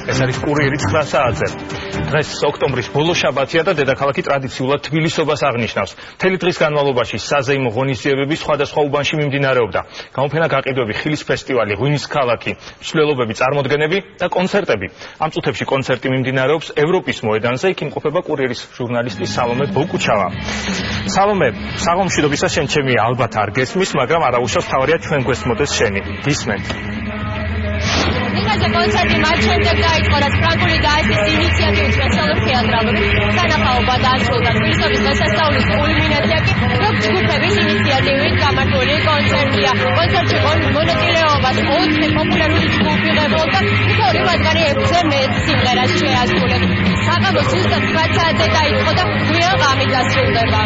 ეს არის კურიერი 9 საათზე. დღეს ოქტომბრის ბოლო შაბათია და დედაქალაქი ტრადიციულად თბილისობას აღნიშნავს. მთელი დღის განმავლობაში საზეიმო ღონისძიებები სხვადასხვა უბანში მიმდინარეობდა. გამოფენა გაყიდვები, ხილის ფესტივალი, ღვინის ქალაქი, მსვლელობები, წარმოდგენები და კონცერტები. ამ წუთებში კონცერტი მიმდინარეობს ევროპის მოედანზე, იქ იმყოფება კურიერის ჟურნალისტი სალომე ბოკუჩავა. სალომე, საღამოშვიდობისას შენ ჩემი ალბათ არ გესმის, მაგრამ არაუშავს თავარია ჩვენ გვესმოდეს შენი. გისმენთ. ნიკაზე კონცერტი მათ შემდეგ დაიწყო, რაც ფრანგული გაერთის ინიციატივის სპეციალური თეატრალური სანახაობა დაასრულა. თბილისის დღესასწაულის კულმინაცია კი როკ ჯგუფების ინიციატივით გამართული კონცერტია. კონცერტში მონაწილეობას 4 პოპულარული ჯგუფი ღებულობდა, თითოეული მათგანი 6-ზე მეტ სიმღერას შეასრულებს. საღამო ზუსტად 9 საათზე დაიწყო და გვიან ღამით დასრულდება.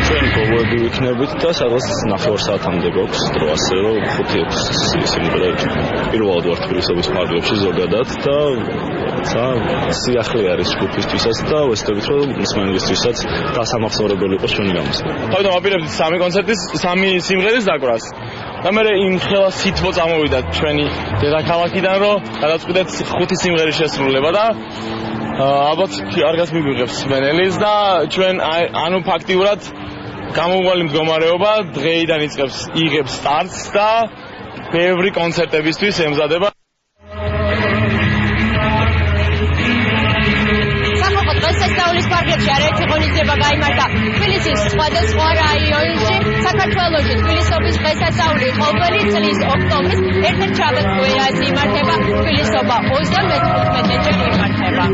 ჩვენ გოგოები ვიქნებით და სადღაც 9 საათამდე გვაქვს დრო, ასე რომ 5-6 სიმღერა პირველად ვარ თბილისის პარკლებში ზოგადად და სიახლე არის ჯგუფისთვისაც და ვესწრებით რომ მსმენელისთვისაც დასამახსოვრებელი იყოს ჩვენი გამოსვლა. თავიდან ვაპირებთ 3 კონცერტის 3 სიმღერის დაკვრას. და მე იმ ხელა სითბო წამოვიდა ჩვენი დედაქალაქიდან რომ გადაწყვიტეთ 5 სიმღერის შესრულება და ალბათ კარგად მიგვიღებს მსმენელის და ჩვენ ანუ ფაქტიურად გამოუვალი მდგომარეობა დღეიდან იღებს სტარტს და ბევრი კონცერტებისთვის ემზადება. სამოყო დღესასწაულის პარკებში არაერთი ღონისძიება გაიმართა თბილისის სხვადასხვა რაიონში. საქართველოში თბილისობის დღესასწაული ყოველი წლის ოქტომბრის ერთ-ერთ შაბათ კვირას იმართება. თბილისობა 35-ჯერ იმართება.